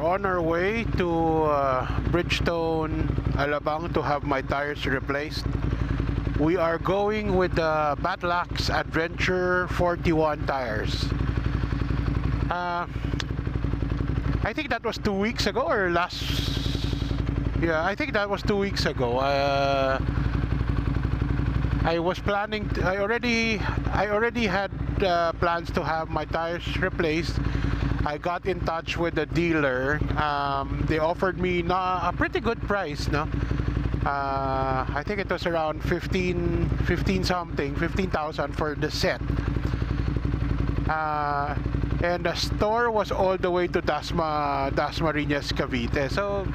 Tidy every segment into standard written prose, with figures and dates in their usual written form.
on our way to Bridgestone Alabang to have my tires replaced. We are going with the Battlax Adventure 41 tires. I think that was 2 weeks ago or last. Yeah, I think that was 2 weeks ago. I was planning. I already had plans to have my tires replaced. I got in touch with the dealer. They offered me a pretty good price, no? I think it was around 15,000 for the set. And the store was all the way to Dasmariñas, Cavite. So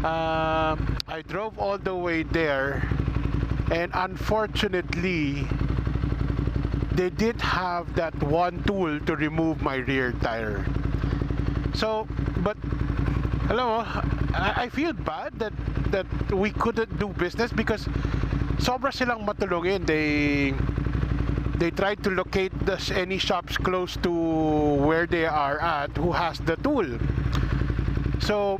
I drove all the way there, and unfortunately they did have that one tool to remove my rear tire. So, but alam mo, I feel bad that we couldn't do business because sobra silang matulungin. They tried to locate any shops close to where they are at who has the tool. So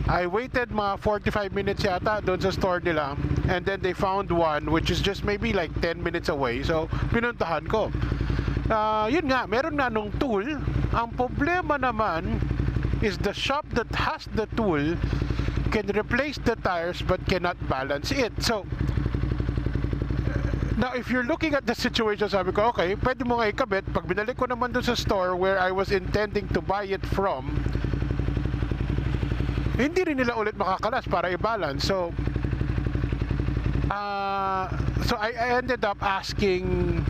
I waited mga 45 minutes yata doon sa store nila, and then they found one which is just maybe like 10 minutes away. So pinuntahan ko. Yun nga, meron na nung tool. Ang problema naman is the shop that has the tool can replace the tires but cannot balance it. So now if you're looking at the situation, sabi ko, okay, pwede mo nga ikabit. Pag binalik ko naman doon sa store where I was intending to buy it from, hindi rin nila ulit makakalas para i-balance. So I ended up asking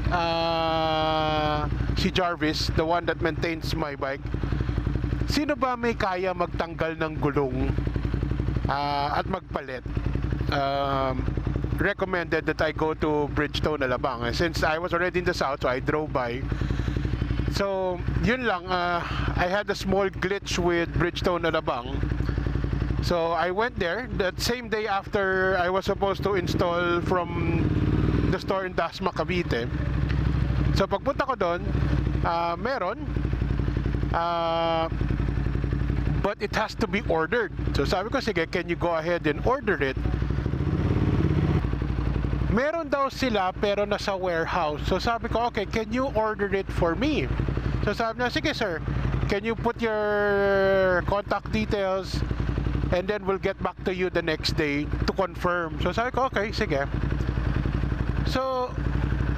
si Jarvis, the one that maintains my bike, sino ba may kaya magtanggal ng gulong at magpalit. Recommended that I go to Bridgestone Alabang. Since I was already in the south, so I drove by. So yun lang, I had a small glitch with Bridgestone Alabang. So I went there that same day after I was supposed to install from the store in Dasma, Cavite. So pagpunta ko doon, meron, but it has to be ordered. So sabi ko, sige, can you go ahead and order it? Meron daw sila pero nasa warehouse. So sabi ko, okay, can you order it for me? So sabi niya, sige sir, can you put your contact details and then we'll get back to you the next day to confirm. So sabi ko, okay, sige. So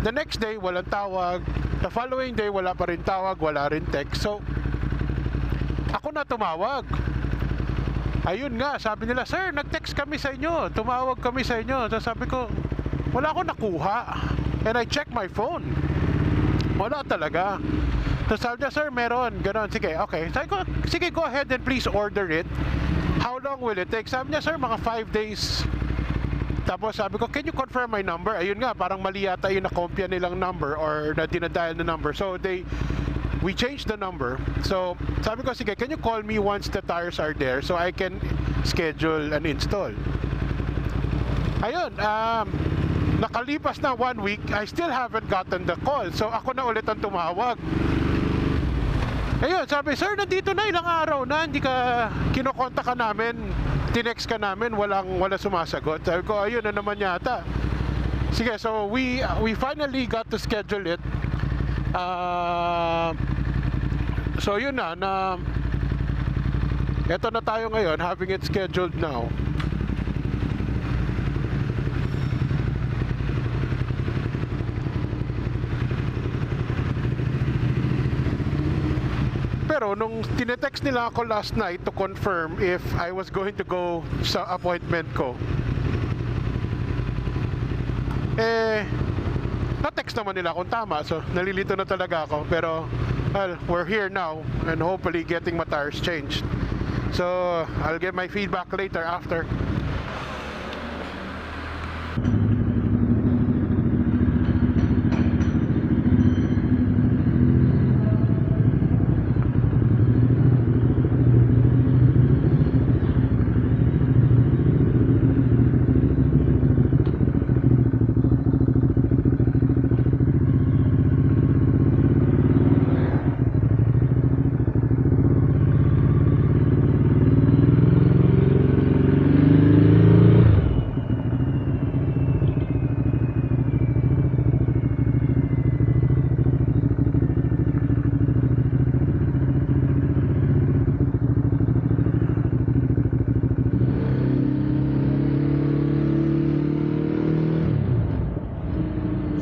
the next day, walang tawag. The following day, wala pa rin tawag, wala rin text. So ako na tumawag. Ayun nga, sabi nila, sir, nag-text kami sa inyo, tumawag kami sa inyo. So sabi ko, wala akong nakuha. And I checked my phone, wala talaga. So sabi niya, sir, meron, ganon. Sige, okay. Sabi ko, sige, go ahead and please order it. How long will it take? Sabi niya, sir, mga 5 days. Tapos sabi ko, can you confirm my number? Ayun nga, parang mali yata yung na-compya nilang number or na dinadial na number. So we changed the number. So sabi ko, sige, can you call me once the tires are there so I can schedule an install? Ayun, nakalipas na 1 week, I still haven't gotten the call. So ako na ulit ang tumawag. Ayun, sabi, sir, nandito na ilang araw na, hindi ka kinokontak ka namin, tinext ka namin, wala sumasagot. Sabi ko, ayun na naman yata. Sige, so we finally got to schedule it. So yun na eto na tayo ngayon, having it scheduled now. Pero nung tinetext nila ako last night to confirm if I was going to go sa appointment ko, na-text naman nila kung tama. So nalilito na talaga ako. Pero well, we're here now and hopefully getting my tires changed. So I'll get my feedback later after.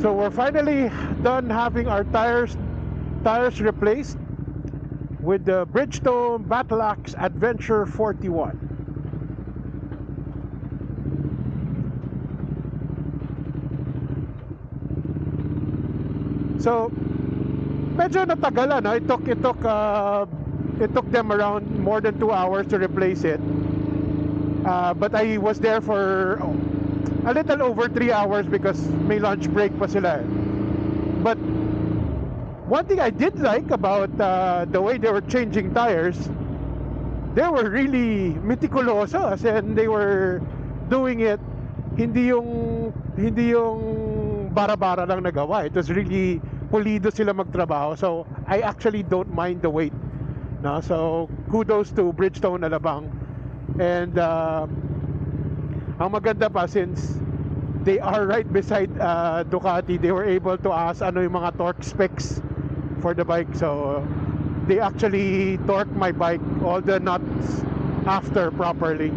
So we're finally done having our tires replaced with the Bridgestone Battlax Adventure 41. So medyo natagalan, no? It took them around more than 2 hours to replace it. But I was there for a little over 3 hours because may lunch break pa sila. But one thing I did like about the way they were changing tires, they were really meticulous, and they were doing it hindi yung bara-bara lang nagawa. It was really pulido sila magtrabaho. So I actually don't mind the wait. No? So kudos to Bridgestone Alabang. And ang maganda pa, since they are right beside Ducati, they were able to ask ano yung mga torque specs for the bike. So they actually torque my bike, all the nuts after properly.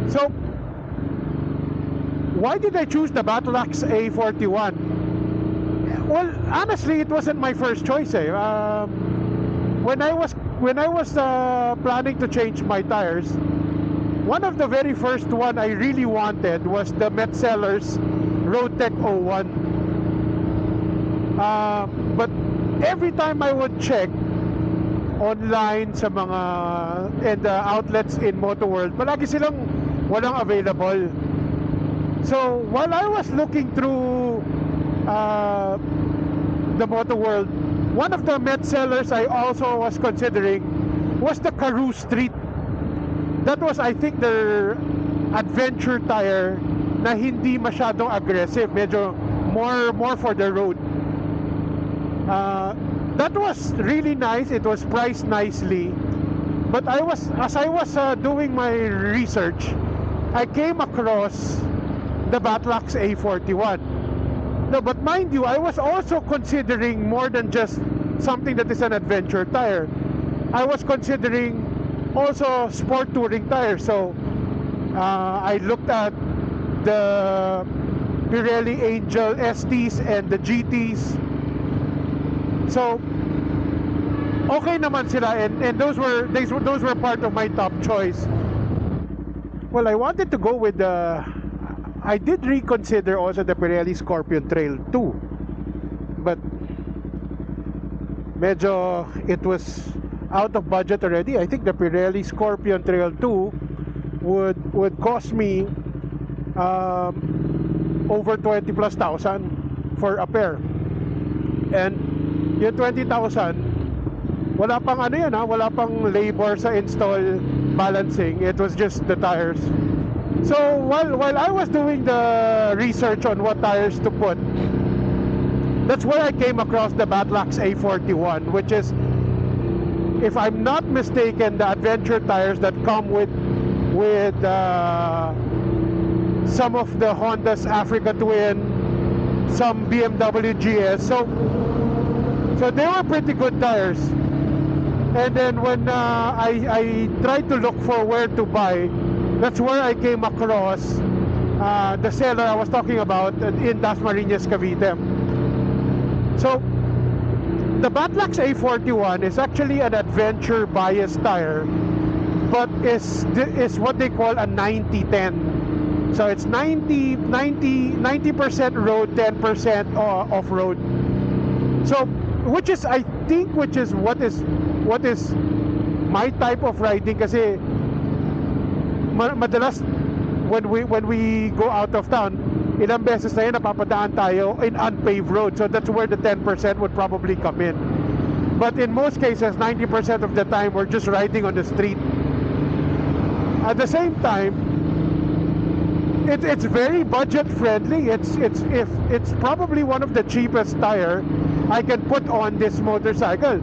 So why did I choose the Battlax A41? Well, honestly, it wasn't my first choice. When I was planning to change my tires, one of the very first one I really wanted was the Metzeller's Roadtech 01. But every time I would check online sa mga and outlets in Moto World, palagi silang walang available. So while I was looking through the Moto World, one of the Metzellers I also was considering was the Karoo Street. That was, I think, their adventure tire na hindi masyadong aggressive, medyo more for the road. That was really nice. It was priced nicely. But as I was doing my research, I came across the Battlax A41. No, but mind you, I was also considering more than just something that is an adventure tire. I was considering also sport touring tires. So I looked at the Pirelli Angel STs and the GTs. So okay naman sila, and those were part of my top choice. Well, I wanted to go with the, I did reconsider also the Pirelli Scorpion Trail 2, but medyo it was out of budget already. I think the Pirelli Scorpion Trail 2 would cost me over 20 plus thousand for a pair, and yung 20,000 wala pang ano yan, wala pang labor sa install balancing. It was just the tires. So while I was doing the research on what tires to put, that's where I came across the Battlax A41, which is, if I'm not mistaken, the adventure tires that come with some of the Honda's Africa Twin, some BMW GS. So they were pretty good tires. And then when I tried to look for where to buy, that's where I came across the seller I was talking about in Dasmariñas, Cavite. So the Battlax A41 is actually an adventure bias tire, but is what they call a 90-10. So it's 90% road, 10% off-road. So which is what is my type of riding, kasi madalas when we go out of town, ilang beses na yun napapadaan tayo in unpaved road. So that's where the 10% would probably come in. But in most cases, 90% of the time, we're just riding on the street. At the same time, it's very budget friendly. It's probably one of the cheapest tire I can put on this motorcycle,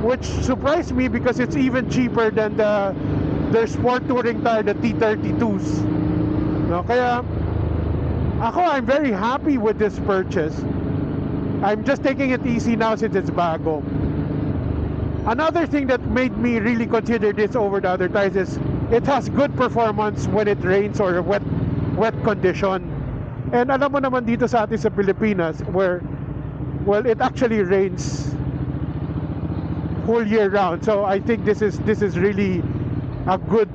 which surprised me because it's even cheaper than their sport touring tire, the T32s. No, kaya I'm very happy with this purchase. I'm just taking it easy now since it's bago. Another thing that made me really consider this over the other tires is it has good performance when it rains or wet condition. And alam mo naman dito sa atin sa Pilipinas, where, well, it actually rains whole year round. So I think this is really a good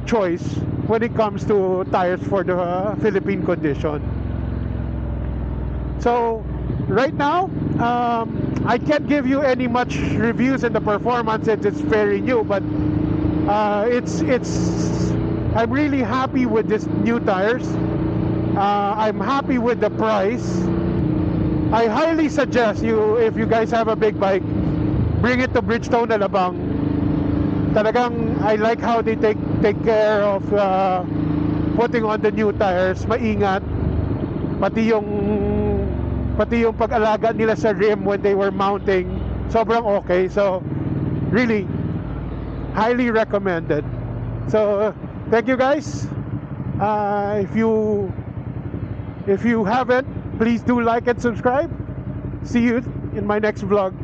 choice when it comes to tires for the Philippine condition. So right now, I can't give you any much reviews in the performance. It's very new, but I'm really happy with this new tires. I'm happy with the price. I highly suggest you, if you guys have a big bike, bring it to Bridgestone Alabang. Talagang I like how they take care of putting on the new tires. Maingat, pati yung pag-alaga nila sa rim when they were mounting, sobrang okay. So really highly recommended. So thank you guys. If you haven't, please do like and subscribe. See you in my next vlog.